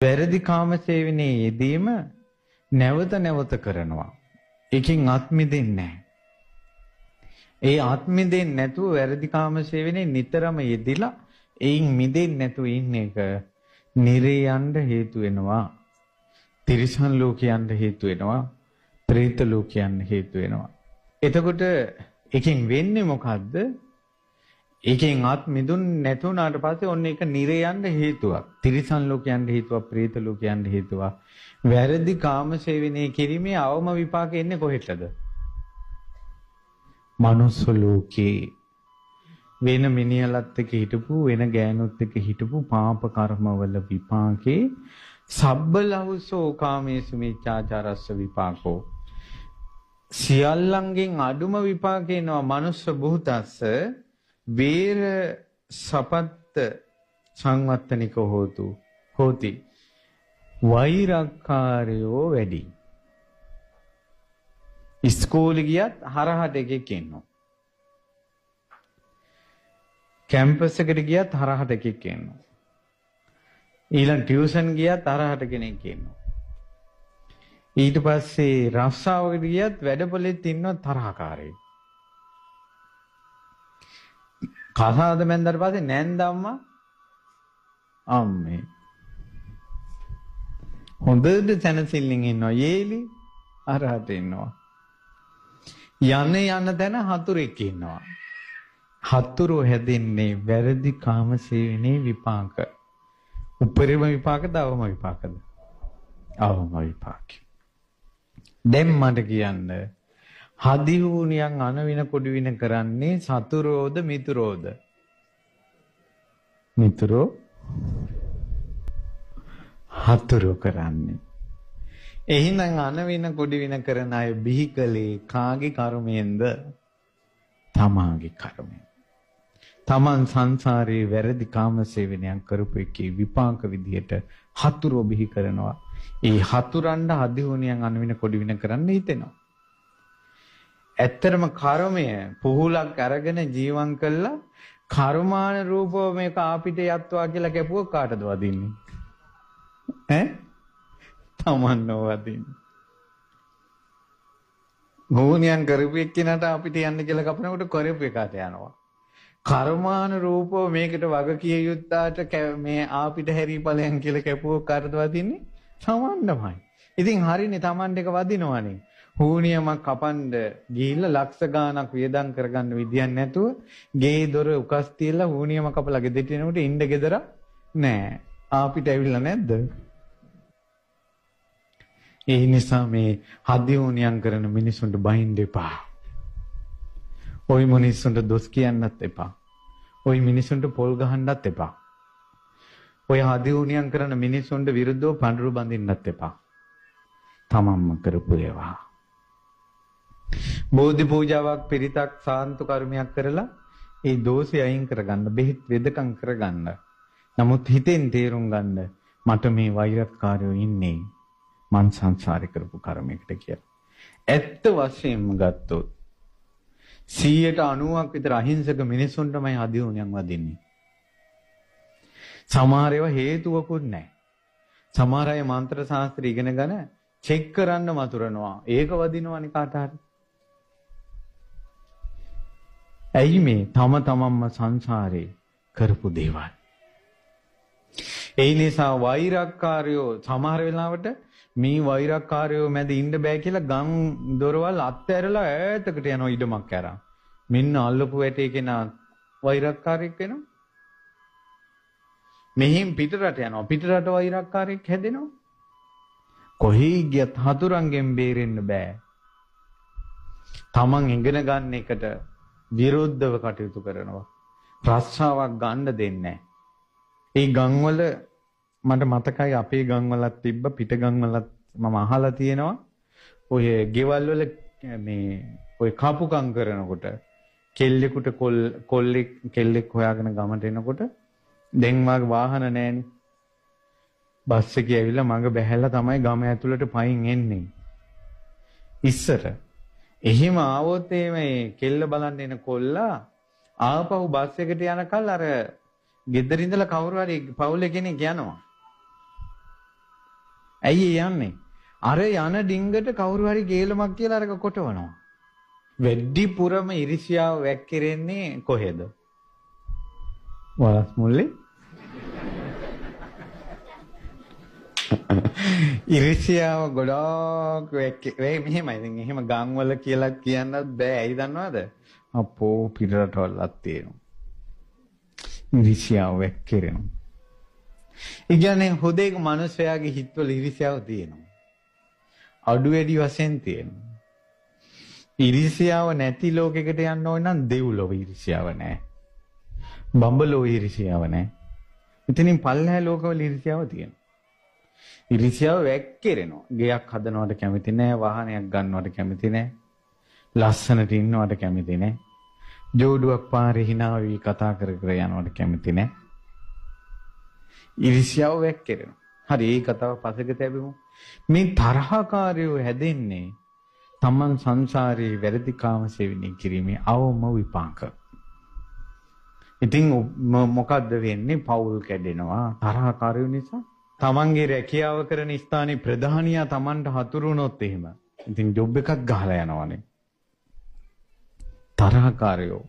වැරදි කාම සේවනයේ යෙදීම නැවත නැවත කරනවා. ඒකෙන් අත් මිදෙන්නේ නැහැ. ඒ අත් මිදෙන්නේ නැතුව වැරදි කාම සේවනයේ නිතරම යෙදිලා ඒන් මිදෙන්නේ නැතුව ඉන්න එක නිරේ යන්න හේතු වෙනවා. තිරිසන් ලෝකයන් හේතු වෙනවා. ප්‍රේත ලෝකයන් හේතු වෙනවා. එතකොට එකෙන් වෙන්නේ මොකද්ද? ඒකෙන් ආත් මිදුන් නැතුණාට පස්සේ ඔන්න ඒක නිරේ යන්න හේතුවක්. තිරිසන් ලෝකයන් හේතුවක්, ප්‍රේත ලෝකයන් හේතුවක්. වැරදි කාම සේවනයේ කිරීමේ අවම විපාක එන්නේ කොහෙටද? මනුස්ස ලෝකේ. වෙන මිනිහලත් එක්ක හිටපු, වෙන ගෑනුත් එක්ක හිටපු පාප කර්මවල විපාකේ සබ්බ ලහුසෝ කාමේසු මිච්ඡාචාරස්ස විපාකෝ. සියල්ලංගෙන් අඩුම විපාකේනවා මනුස්ස භූතස්ස වේර සපත්ත සංවත්තනික හෝති. වෛරක්කාරයෝ වැඩි. ඉස්කෝලේ ගියත් හරහට එකෙක් ඉන්නවා. කැම්පස් එකට ගියත් හරහට එකෙක් ඉන්නවා. ඊළඟ ටියුෂන් ගියත් හරහට කෙනෙක් ඉන්නවා. ඊට පස්සේ රස්සාවකට ගියත් වැඩපොලෙත් ඉන්නවා තරහකාරයෙක්. කසාද මැන්දට පස්සේ නැන්දම්මා අම්මේ හොඳට සැනසෙල්ලෙන් ඉන්නවා. යේලි අරහට ඉන්නවා. යන තැන හතුරෙක් ඉන්නවා. හතුරෝ හැදෙන්නේ වැරදි කාම සේවනයේ විපාක. උපරිම විපාකද අවම විපාකද? අවම විපාක. දැන් මට කියන්න හදිහුණියන් අනවින කොඩි වින කරන්නේ සතුරෝද මිතුරෝද? මිතුරෝ. හතුරෝ කරන්නේ. එහෙනම් අනවින කොඩි වින කරන අය බිහිකලේ කාගේ කර්මයෙන්ද? තමාගේ කර්මයෙන්. තමන් සංසාරේ වැරදි කාම සේවනයක් කරපු එකේ විපාක විදියට හතුරෝ බිහි කරනවා. ඒ හතුරන්ට හදිහුණියන් අනවින කොඩි වින කරන්න හිතෙනවා. ඇත්තරම කර්මය පුහුලක් අරගෙන ජීවන් කළා කර්මාන රූපව මේක ආපිට යත්වා කියලා කැපුව කාටද වදින්නේ? ඈ? තමන්ව වදින්නේ. ගෝණියන් කරපු එක්කිනට අපිට යන්න කියලා කපනකොට කරපු එකට යනවා. කර්මාන රූපව මේකට වග කිය යුත්තාට මේ ආපිට හැරී ඵලයන් කියලා කැපුව කාටද වදින්නේ? තමන්මයි. ඉතින් හරිනේ තමන්ට එක වදිනවනේ. හුණියමක් කපන්න ගිහිල්ලා ලක්ෂ ගාණක් වියදම් කරගන්න විදියක් නැතුව ගේ දොර උකස් තියලා හුණියම කපලා ගෙදරට එනකොට ඉන්න ගෙදර නෑ. ආපිට ඇවිල්ලා නැද්ද? ඒ නිසා මේ හදි හුණියම් කරන මිනිසුන්ට බයින්ද එපා. ওই මිනිසුන්ට දොස් කියන්නත් එපා. ওই මිනිසුන්ට පොල් ගහන්නත් එපා. ඔය හදි හුණියම් කරන මිනිසුන්ට විරුද්ධව පඳුරු බඳින්නත් එපා. තමන්ම කරපු ඒවා. බෝධි පූජාවක් පිරිතක් සාන්තු කර්මයක් කරලා ඒ දෝෂය අයින් කරගන්න බෙහෙත් වෙදකම් කරගන්න. නමුත් හිතෙන් තේරුම් ගන්න මට මේ වෛරක්කාරයෝ ඉන්නේ මං සංසාරේ කරපු කර්මයකට කියලා. ඇත්ත වශයෙන්ම ගත්තොත් 90% විතර අහිංසක මිනිසුන්ටමයි හදිහුණියන් වදින්නේ. සමහර ඒවා හේතුවකුත් නැහැ. සමහර අය මන්ත්‍ර ශාස්ත්‍ර ඉගෙනගෙන චෙක් කරන්න මතුරනවා. ඒක වදිනවනේ කාට හරි. ඇයි මේ තමන්ම සංසාරේ කරපු දේවල්. ඒ නිසා වෛරක්කාරයෝ සමහර වෙලාවට මේ වෛරක්කාරයෝ මැද ඉන්න බෑ කියලා ගම් දොරවල් අත්හැරලා ඈතකට යනවා ඉඩමක් අරන්. මෙන්න අල්ලපු වැටේ කෙනා වෛරක්කාරයෙක් වෙනවා. මෙහින් පිටරට යනවා. පිටරට වෛරක්කාරයෙක් හැදෙනවා. කොහේ ගියත් හතුරන්ගෙන් බේරෙන්න බෑ. තමන් ඉගෙන ගන්න එකට විරුද්ධව කටයුතු කරනවා. රස්සාවක් ගන්න දෙන්නේ නැහැ. ඒ ගම්වල මට මතකයි අපේ ගම්වලත් තිබ්බ පිට ගම්වලත් මම අහලා තියෙනවා. ඔය ගෙවල් වල මේ ඔය කපුකම් කරනකොට කෙල්ලෙකුට කෙල්ලෙක් හොයාගෙන ගමට එනකොට දැන් වාගේ වාහන නැහැනේ. බස් එකේ ඇවිල්ලා මඟ බැහැලා තමයි ගම ඇතුළට පයින් එන්නේ. ඉස්සර එහෙම ආවොත් මේ කෙල්ල බලන්න එන කොල්ලා ආපහු බස් එකට යනකල් අර ගෙදර ඉඳලා කවුරු හරි පවුලේ කෙනෙක් යනවා. ඇයි යන්නේ? අර යන ඩිංගට කවුරු හරි ගේලමක් කියලා අරක කොටවනවා. වෙඩ්ඩිපුරම ඉරිසියාව වැක්කිරෙන්නේ කොහෙද? වලස් මුල්ලේ. ඉරිසියාව ගොඩක් වෙයි මෙහෙමයි. ඉතින් එහෙම ගම් වල කියලා කියන්නත් බෑ. ඇයි දන්නවද? අපෝ පිටරටවලත් තියෙනවා. ඉරිසියාව වැක්කිරෙනවා. ඒ කියන්නේ හොදේක මිනිස්යාගේ හිතවල ඉරිසියාව තියෙනවා. අඩු වැඩි වශයෙන් තියෙනවා. ඉරිසියාව නැති ලෝකයකට යන්න ඕන නම් දෙව්ලොව ඉරිසියාව නැහැ. බඹලොව ඉරිසියාව නැහැ. ඉතින් පල්ලෑ ලෝකවල ඉරිසියාව තියෙනවා. ඉරිසියාව වැක්කිරෙනවා. ගෙයක් හදනවට කැමති නැහැ, වාහනයක් ගන්නවට කැමති නැහැ, ලස්සනට ඉන්නවට කැමති නැහැ, ජෝඩුවක් පාරේ hina වී කතා කර කර යනවට කැමති නැහැ. ඉරිසියාව වැක්කිරෙනවා. හරි, මේ කතාව පසෙක තැබෙමු. මේ තරහකාරයෝ හැදෙන්නේ තමන් සංසාරේ වැරදි කාම සේවනය කිරීමේ අවම විපාක. ඉතින් මොකද්ද වෙන්නේ? පවුල් කැඩෙනවා තරහකාරයෝ නිසා. තමන්ගේ රැකියාව කරන ස්ථානයේ ප්‍රධානියා තමන්ට හතුරුනොත් එහෙම ඉතින් ජොබ් එකක් ගහලා යනවානේ. තරහකාරයෝ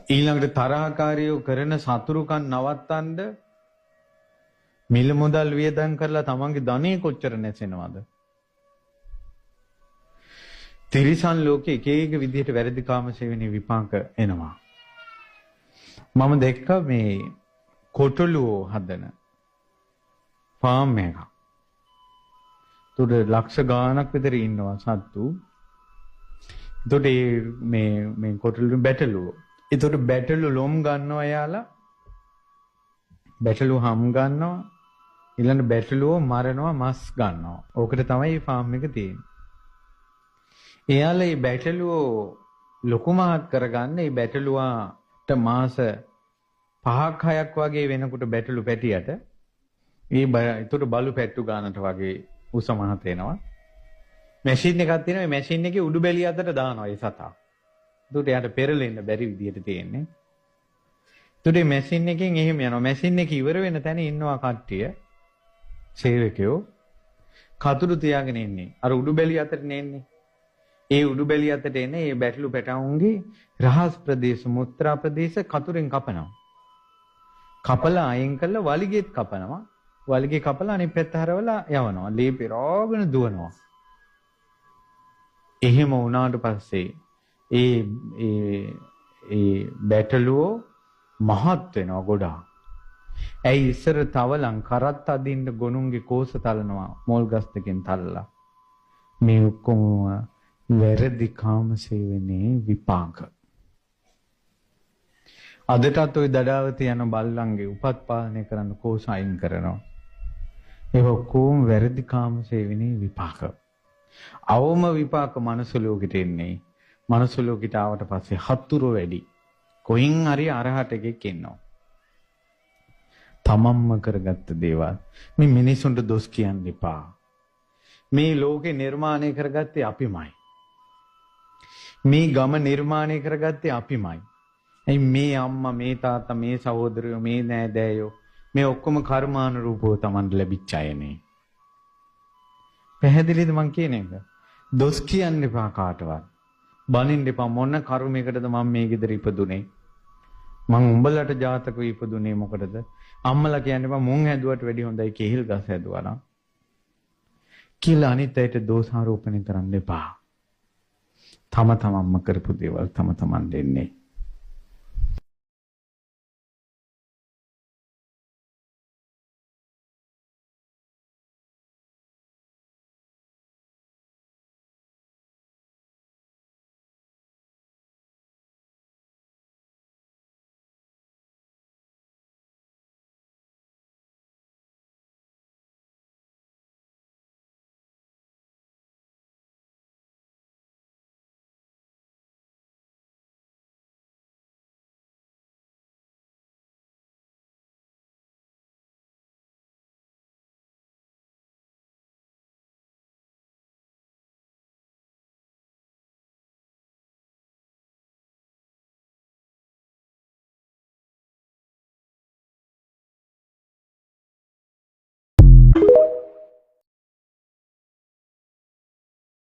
ඊළඟට තරහකාරයෝ කරන සතුරුකම් නවත්තන්න මිල මුදල් වියදම් කරලා තමන්ගේ ධනෙ කොච්චර නැසෙනවද? තිරිසන් ලෝකේ එක එක විදිහට වැරදි කාම සේවනයේ විපාක එනවා. මම දැක්ක මේ කොටලුව හදන ෆාම් එකක්. උඩ ලක්ෂ ගාණක් විතර ඉන්නවා සත්තු. උඩ මේ කොටලු බැටළුව. ඒතකොට බැටළු ලොම් ගන්නවා යාලා. බැටළු හම් ගන්නවා. ඊළඟ බැටළුව මරනවා, මස් ගන්නවා. ඕකට තමයි මේ ෆාම් එක තියෙන්නේ. එයාලා මේ බැටළුව ලොකු මහත් කරගන්න මේ බැටළුවාට මාස 5ක් 6ක් වගේ වෙනකොට බැටළු පැටියට ඒතකොට බලු පැට්ටු ගන්නට වගේ උස මහත එනවා. මැෂින් එකක් තියෙනවා. මේ මැෂින් එකේ උඩු බැලිය අතට දානවා ඒ සතා. ඒකට යාට පෙරලෙන්න බැරි විදියට තියෙන්නේ. ඒකට මේ මැෂින් එකෙන් එහෙම යනවා. මැෂින් එක ඉවර වෙන තැන ඉන්නවා කට්ටිය. සේවකයෝ කතුරු තියාගෙන ඉන්නේ. අර උඩු බැලිය අතට නෙන්නේ. ඒ උඩු බැලිය අතට එන ඒ බැටළු පැටවුන්ගේ රහස් ප්‍රදේශ, මුත්‍රා ප්‍රදේශ කතුරෙන් කපනවා. කපලා අයින් කළා වලිගෙත් කපනවා. වලිගේ කපලා අනිත් පැත්ත හරවලා යවනවා. ලී පෙරාගෙන දුවනවා. එහෙම වුණාට පස්සේ ඒ බැටළුවෝ මහත් වෙනවා ගොඩාක්. ඇයි ඉස්සර තවලන් කරත් අදින්න ගොනුන්ගේ කෝස තලනවා මෝල් ගස් දෙකෙන් තල්ලා. මේ ඔක්කොම වැරදි කාම සේවනයේ විපාක. අදටත් ওই දඩාවතේ යන බල්ලන්ගේ උපත් පාලනය කරන්න කෝස අයින් කරනවා. ඒ ඔක්කොම වැරදි කාම සේවනයේ විපාක. අවම විපාක මනුස්ස ලෝකෙට එන්නේ. මනුස්ස ලෝකෙට ආවට පස්සේ හතුරු වැඩි. කොයින් හරි අරහට එකෙක් ඉන්නවා. තමන්ම කරගත්ත දේවල් මේ මිනිසුන්ට දොස් කියන්න එපා. මේ ලෝකේ නිර්මාණය කරගත්තේ අපිමයි. මේ ගම නිර්මාණය කරගත්තේ අපිමයි. ඇයි මේ අම්මා, මේ තාත්තා, මේ සහෝදරයෝ, මේ නෑදෑයෝ මේ ඔක්කොම කර්මානුරූපව Tamanට ලැබිච්ච අයනේ. පැහැදිලිද මං කියන එක? දොස් කියන්න එපා කාටවත්. බනින්න එපා. මොන කර්මයකටද මම මේ ගෙදර ඉපදුනේ? මං උඹලට ජාතකව ඉපදුනේ මොකටද? අම්මලා කියන්නේ බා මුං හැදුවට වැඩි හොඳයි කෙහිල් ගස් හැදුවා නම්. කියලා අනිත් අයට දෝෂාරෝපණය කරන්න එපා. තම තමන්ම කරපු දේවල් තම තමන් දෙන්නේ.